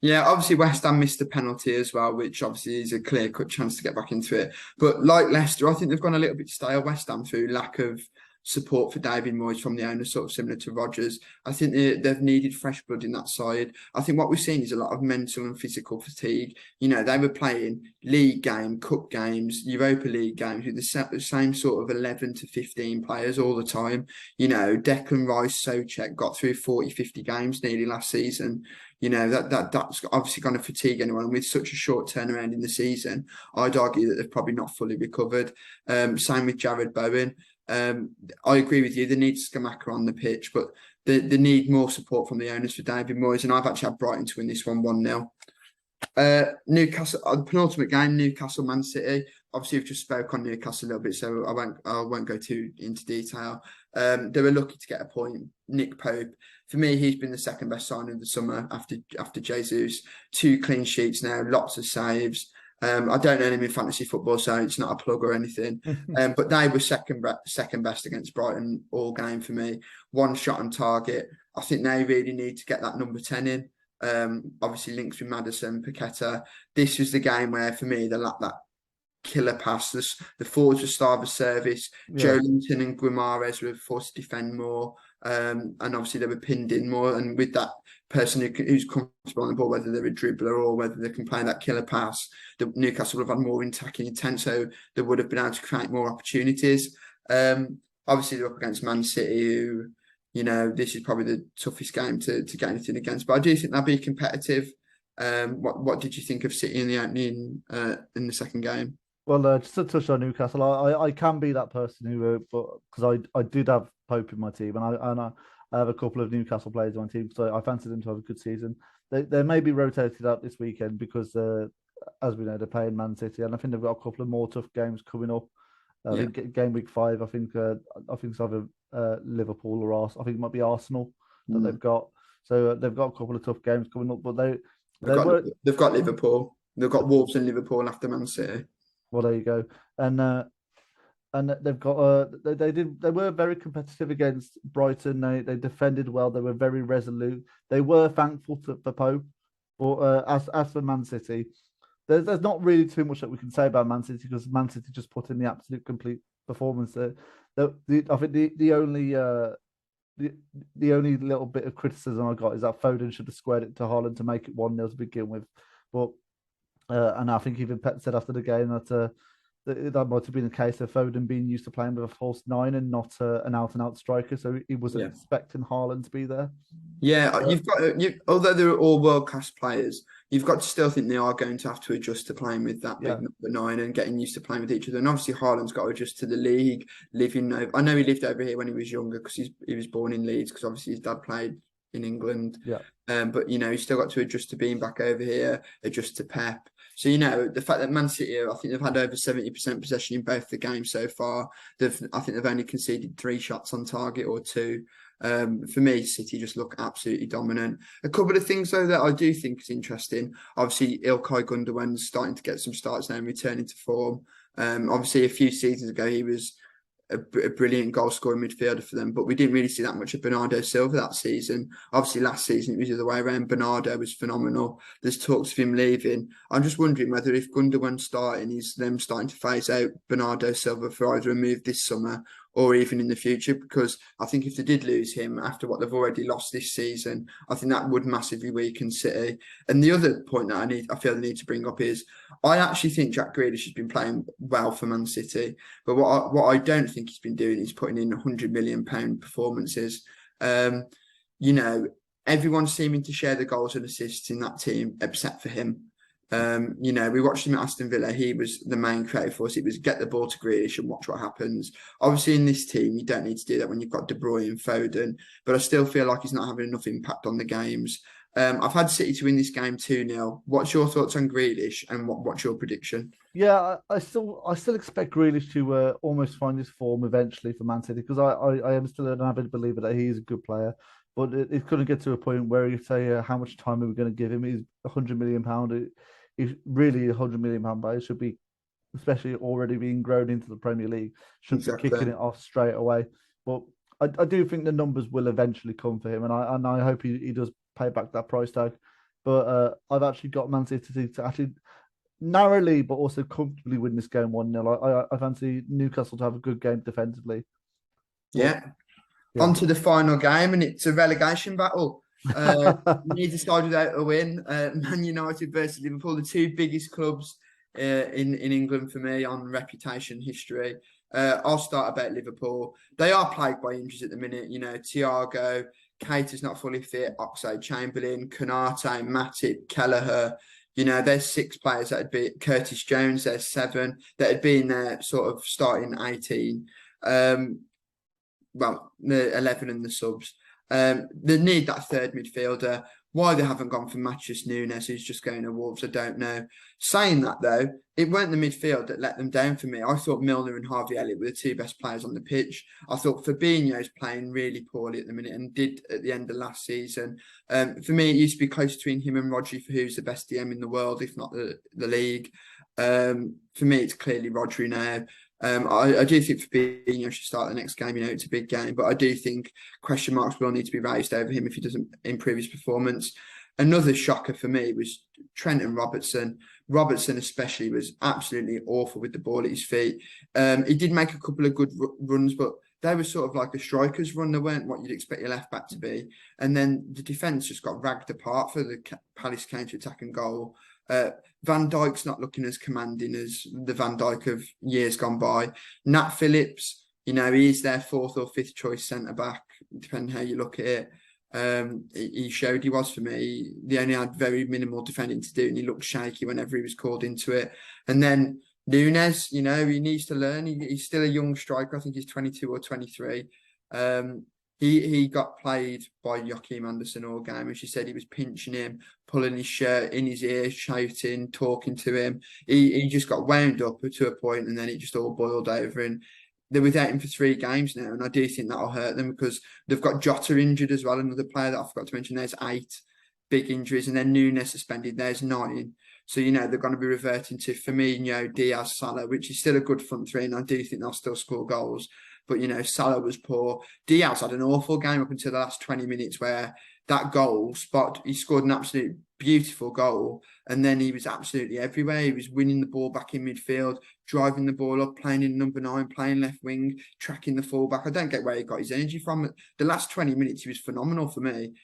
Yeah, obviously West Ham missed a penalty as well, which obviously is a clear-cut chance to get back into it. But like Leicester, I think they've gone a little bit stale, West Ham, through lack of support for David Moyes from the owner, sort of similar to Rodgers. I think they've needed fresh blood in that side. I think what we've seen is a lot of mental and physical fatigue. They were playing league game, cup games, Europa League games with the same sort of 11 to 15 players all the time. Declan Rice, Soucek got through 40, 50 games nearly last season. That's obviously going to fatigue anyone. And with such a short turnaround in the season, I'd argue that they've probably not fully recovered. Same with Jared Bowen. I agree with you. They need Skamaka on the pitch, but they need more support from the owners for David Moyes. And I've actually had Brighton to win this one 1-0. Newcastle, the penultimate game, Newcastle Man City. Obviously, we've just spoke on Newcastle a little bit, so I won't go too into detail. They were lucky to get a point. Nick Pope, for me, he's been the second best signing of the summer after Jesus. 2 clean sheets now, lots of saves. I don't know him in fantasy football, so it's not a plug or anything. But they were second best against Brighton all game for me. One shot on target. I think they really need to get that number 10 in. Obviously links with Maddison, Paqueta. This was the game where, for me, they lacked that killer pass. The forwards were starved of service. Yeah. Joelinton and Guimaraes were forced to defend more. And obviously they were pinned in more. And with that person who's comfortable on the ball, whether they're a dribbler or whether they can play that killer pass, the Newcastle would have had more attacking intent, so they would have been able to create more opportunities. Obviously they're up against Man City, who, this is probably the toughest game to get anything against. But I do think they'll be competitive. What did you think of City in the opening in the second game? Well, just to touch on Newcastle, I can be that person who, but because I did have Pope in my team, and I have a couple of Newcastle players in my team, so I fancied them to have a good season. They may be rotated out this weekend because, as we know, they're playing Man City, and I think they've got a couple of more tough games coming up. I think game week 5. I think it's either Liverpool or Arsenal. I think it might be Arsenal that they've got. So they've got a couple of tough games coming up, but they've got Liverpool. They've got Wolves and Liverpool after Man City. Well, there you go, and they've got they were very competitive against Brighton. They defended well. They were very resolute. They were thankful for Pope, but as for Man City, there's not really too much that we can say about Man City because Man City just put in the absolute complete performance. I think the only little bit of criticism I got is that Foden should have squared it to Haaland to make it 1-0 to begin with, but. And I think even Pep said after the game that that might have been the case of Foden being used to playing with a false 9 and not an out-and-out striker, so he wasn't expecting Haaland to be there. Yeah, although they're all world-class players, you've got to still think they are going to have to adjust to playing with that big number 9 and getting used to playing with each other. And obviously Haaland's got to adjust to the league, I know he lived over here when he was younger because he was born in Leeds because obviously his dad played in England. Yeah. But he's still got to adjust to being back over here, adjust to Pep. So the fact that Man City, I think they've had over 70% possession in both the games so far. I think they've only conceded 3 shots on target or 2. For me, City just look absolutely dominant. A couple of things though that I do think is interesting. Obviously, Ilkay Gundogan's starting to get some starts now and returning to form. Obviously, a few seasons ago he was a brilliant goal scoring midfielder for them, but we didn't really see that much of Bernardo Silva that season. Obviously last season it was the other way around. Bernardo was phenomenal. There's talks of him leaving. I'm just wondering whether if Gundogan's starting, is them starting to phase out Bernardo Silva for either a move this summer or even in the future, because I think if they did lose him after what they've already lost this season, I think that would massively weaken City. And the other point that I feel the need to bring up is I actually think Jack Grealish has been playing well for Man City, but what I don't think he's been doing is putting in £100 million performances. Everyone's seeming to share the goals and assists in that team except for him. We watched him at Aston Villa. He was the main creator for us. It was get the ball to Grealish and watch what happens. Obviously, in this team, you don't need to do that when you've got De Bruyne and Foden, but I still feel like he's not having enough impact on the games. I've had City to win this game 2-0. What's your thoughts on Grealish and what's your prediction? Yeah, I still expect Grealish to almost find his form eventually for Man City because I am still an avid believer that he is a good player. But it couldn't get to a point where you say how much time are we going to give him? He's £100 million. He's really £100 million player. Should be, especially already being grown into the Premier League, should be kicking it off straight away. But I do think the numbers will eventually come for him, and I hope he does pay back that price tag. But I've actually got Man City to actually narrowly but also comfortably win this game 1-0. I fancy Newcastle to have a good game defensively. Yeah. On to the final game, and it's a relegation battle. Neither side without a win. Man United versus Liverpool, the two biggest clubs in England for me on reputation history. I'll start about Liverpool. They are plagued by injuries at the minute. Thiago, Keita's not fully fit, Oxlade-Chamberlain, Konate, Matip, Kelleher. There's 6 players that had been Curtis Jones. There's 7 that had been there sort of starting 18. The 11 and the subs. They need that third midfielder. Why they haven't gone for Matheus Nunes, who's just going to Wolves, I don't know. Saying that, though, it weren't the midfield that let them down for me. I thought Milner and Harvey Elliott were the 2 best players on the pitch. I thought Fabinho's playing really poorly at the minute and did at the end of last season. For me, it used to be close between him and Rodri for who's the best DM in the world, if not the league. For me, it's clearly Rodri now. I do think Fabinho should start the next game. It's a big game, but I do think question marks will need to be raised over him if he doesn't improve his performance. Another shocker for me was Trent and Robertson. Robertson especially was absolutely awful with the ball at his feet. He did make a couple of good runs, but they were sort of like a striker's run. They weren't what you'd expect your left back to be. And then the defence just got ragged apart for the Palace counter-attack and goal. Van Dijk's not looking as commanding as the Van Dijk of years gone by. Nat Phillips, he's their fourth or fifth choice centre-back, depending how you look at it. He showed he was for me. They only had very minimal defending to do, and he looked shaky whenever he was called into it. And then Nunes, he needs to learn. He's still a young striker. I think he's 22 or 23. He got played by Joachim Andersen all game, and she said he was pinching him, pulling his shirt in his ear, shouting, talking to him. He just got wound up to a point, and then it just all boiled over. And they're without him for 3 games now, and I do think that'll hurt them because they've got Jota injured as well. Another player that I forgot to mention. There's 8 big injuries, and then Nunes suspended. There's 9. So, they're going to be reverting to Firmino, Diaz, Salah, which is still a good front three, and I do think they'll still score goals. But, Salah was poor. Diaz had an awful game up until the last 20 minutes where that goal spot, he scored an absolute beautiful goal. And then he was absolutely everywhere. He was winning the ball back in midfield, driving the ball up, playing in number 9, playing left wing, tracking the fullback. I don't get where he got his energy from. The last 20 minutes, he was phenomenal for me.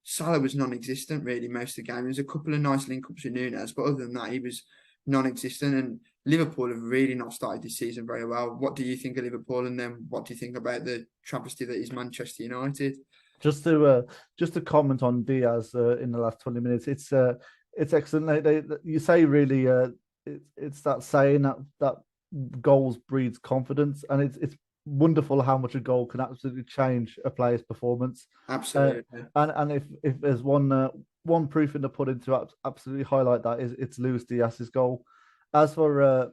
Salah was non-existent really most of the game. There was a couple of nice link-ups with Nunes, but other than that, he was non-existent. And Liverpool have really not started this season very well. What do you think of Liverpool, and then what do you think about the travesty that is Manchester United? Just to comment on Diaz in the last 20 minutes, it's excellent. You say really, it's that saying that goals breeds confidence, and it's wonderful how much a goal can absolutely change a player's performance. Absolutely. And if there's one proof in the pudding to absolutely highlight that, it's Luis Diaz's goal. As for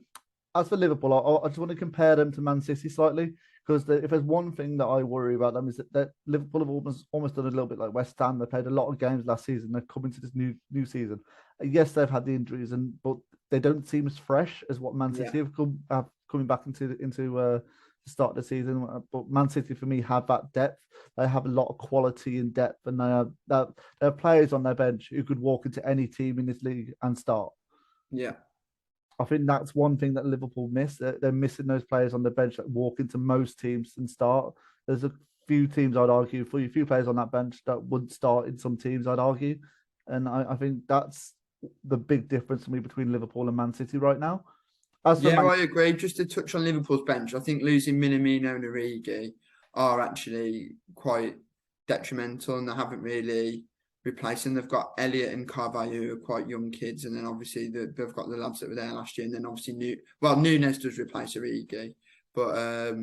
Liverpool, I just want to compare them to Man City slightly, because if there's one thing that I worry about them is that Liverpool have almost done a little bit like West Ham. They played a lot of games last season. They're coming to this new season. Yes, they've had the injuries, but they don't seem as fresh as what Man City have coming back into the start of the season. But Man City, for me, have that depth. They have a lot of quality and depth, and they have players on their bench who could walk into any team in this league and start. Yeah. I think that's one thing that Liverpool miss. They're missing those players on the bench that walk into most teams and start. There's a few teams, I'd argue, for a few players on that bench that would start in some teams, I'd argue. And I think that's the big difference for me between Liverpool and Man City right now. I agree. Just to touch on Liverpool's bench, I think losing Minamino and Origi are actually quite detrimental, and they haven't really replaced them. They've got Elliott and Carvalho, who are quite young kids, and then obviously they've got the lads that were there last year, and then obviously Nunes does replace Origi. But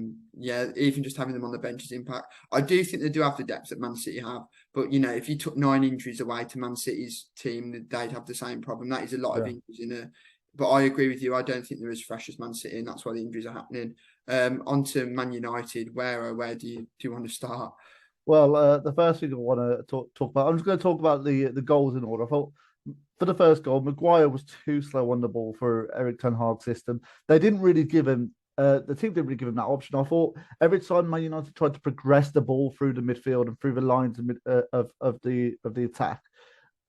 even just having them on the bench is impact. I do think they do have the depth that Man City have, but if you took 9 injuries away to Man City's team, they'd have the same problem. That is a lot of injuries in a. But I agree with you. I don't think they're as fresh as Man City, and that's why the injuries are happening. On to Man United. Where do you want to start? Well, the first thing I want to talk about, I'm just going to talk about the goals in order. I thought for the first goal, Maguire was too slow on the ball for Erik ten Hag's system. They didn't really give him. The team didn't really give him that option. I thought every time Man United tried to progress the ball through the midfield and through the lines of the attack,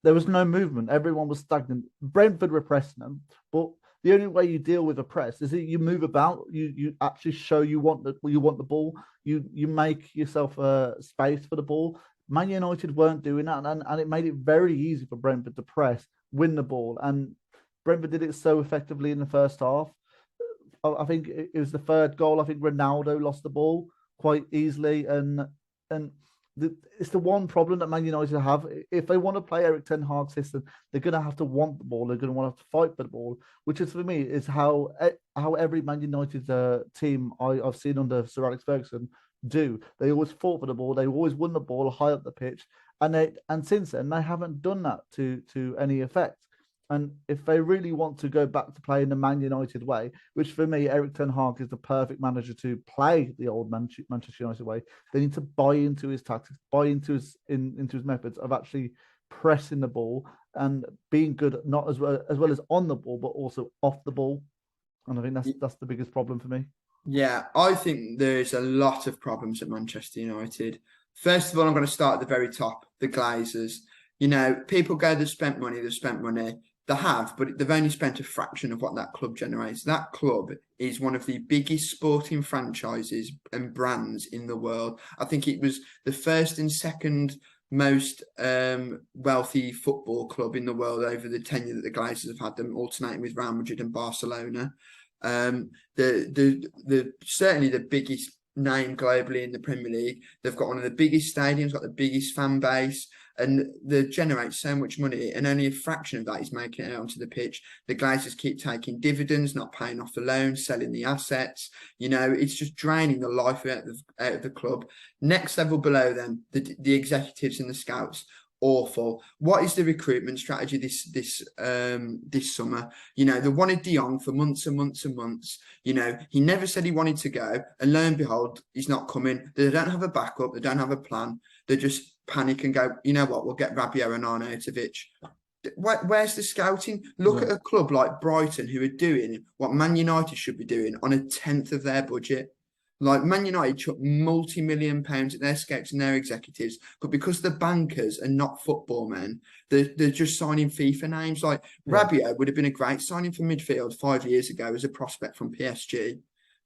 there was no movement. Everyone was stagnant. Brentford were pressing them, but the only way you deal with a press is that you move about. You actually show you want the ball. You make yourself a space for the ball. Man United weren't doing that, and it made it very easy for Brentford to press, win the ball, and Brentford did it so effectively in the first half. I think it was the third goal. I think Ronaldo lost the ball quite easily, and it's the one problem that Man United have. If they want to play Erik ten Hag's system, they're going to have to want the ball. They're going to want to fight for the ball, which is for me is how every Man United team I've seen under Sir Alex Ferguson do. They always fought for the ball. They always won the ball high up the pitch, and since then they haven't done that to any effect. And if they really want to go back to playing the Man United way, which for me, Erik ten Hag is the perfect manager to play the old Manchester United way, they need to buy into his tactics, buy into his methods of actually pressing the ball and being good not as well as on the ball, but also off the ball. And I think that's the biggest problem for me. Yeah, I think there's a lot of problems at Manchester United. First of all, I'm going to start at the very top, the Glazers. You know, people go, they've spent money. They have, but they've only spent a fraction of what that club generates. That club is one of the biggest sporting franchises and brands in the world. I think it was the first and second most wealthy football club in the world over the tenure that the Glazers have had them, alternating with Real Madrid and Barcelona. The certainly the biggest name globally in the Premier League. They've got one of the biggest stadiums, got the biggest fan base, and they generate so much money, and only a fraction of that is making it out onto the pitch. The Glazers keep taking dividends, not paying off the loans, selling the assets. You know, it's just draining the life out of the club. Next level below them, the executives and the scouts. Awful. What is the recruitment strategy this summer? You know, they wanted De Jong for months and months and months. You know, he never said he wanted to go, and lo and behold, he's not coming. They don't have a backup. They don't have a plan. They just panic and go, you know what? We'll get Rabiot and Arnautovic. Where's the scouting? Look at a club like Brighton, who are doing what Man United should be doing on a tenth of their budget. Like Man United chuck multi-million pounds at their scouts and their executives, but because the bankers are not football men, they're just signing FIFA names. Like Rabiot would have been a great signing for midfield 5 years ago as a prospect from PSG.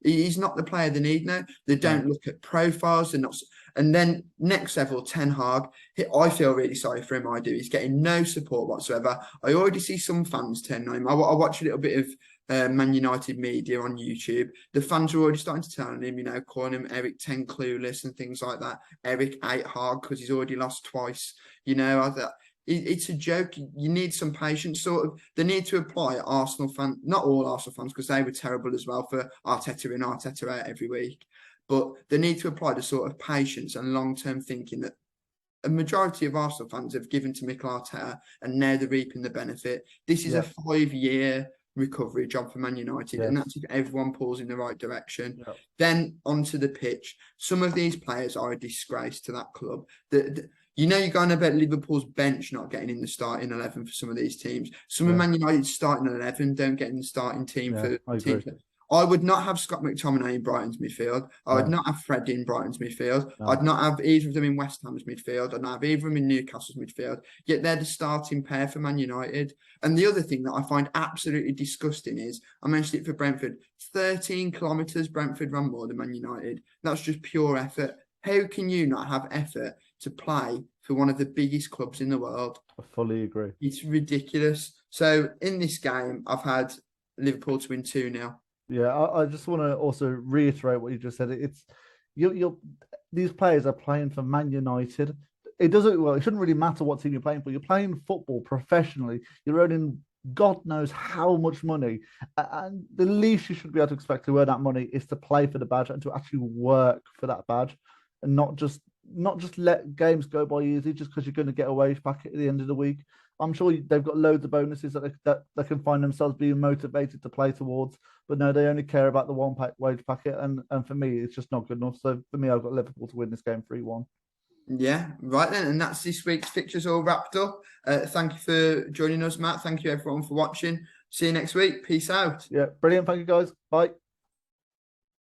He's not the player they need now. They don't look at profiles. They're not. And then next level, Ten Hag. I feel really sorry for him. I do. He's getting no support whatsoever. I already see some fans turning on him. I watch a little bit of Man United media on YouTube. The fans are already starting to tell him, you know, calling him Eric 10 clueless and things like that. Eric 8 hard because he's already lost twice. You know, it's a joke. You need some patience. Sort of, they need to apply Arsenal fans, not all Arsenal fans, because they were terrible as well for Arteta in, Arteta out every week. But they need to apply the sort of patience and long-term thinking that a majority of Arsenal fans have given to Mikel Arteta, and now they're reaping the benefit. This is a 5-year recovery job for Man United, and that's if everyone pulls in the right direction. Then onto the pitch. Some of these players are a disgrace to that club. You know, you're going about Liverpool's bench not getting in the starting 11 for some of these teams. Some of Man United's starting 11 don't get in the starting team for teams. I would not have Scott McTominay in Brighton's midfield. I would not have Fred in Brighton's midfield. I'd not have either of them in West Ham's midfield. I'd not have either of them in Newcastle's midfield. Yet they're the starting pair for Man United. And the other thing that I find absolutely disgusting is, I mentioned it for Brentford, 13 kilometres Brentford run more than Man United. That's just pure effort. How can you not have effort to play for one of the biggest clubs in the world? I fully agree. It's ridiculous. So in this game, I've had Liverpool to win 2-0. Yeah, I just want to also reiterate what you just said. It's these players are playing for Man United. It shouldn't really matter what team you're playing for. You're playing football professionally. You're earning God knows how much money, and the least you should be able to expect to earn that money is to play for the badge and to actually work for that badge, and not just let games go by easy just because you're going to get a wage packet at the end of the week. I'm sure they've got loads of bonuses that they can find themselves being motivated to play towards. But no, they only care about the wage packet. And for me, it's just not good enough. So for me, I've got Liverpool to win this game 3-1. Yeah, right then. And that's this week's fixtures all wrapped up. Thank you for joining us, Matt. Thank you, everyone, for watching. See you next week. Peace out. Yeah, brilliant. Thank you, guys. Bye.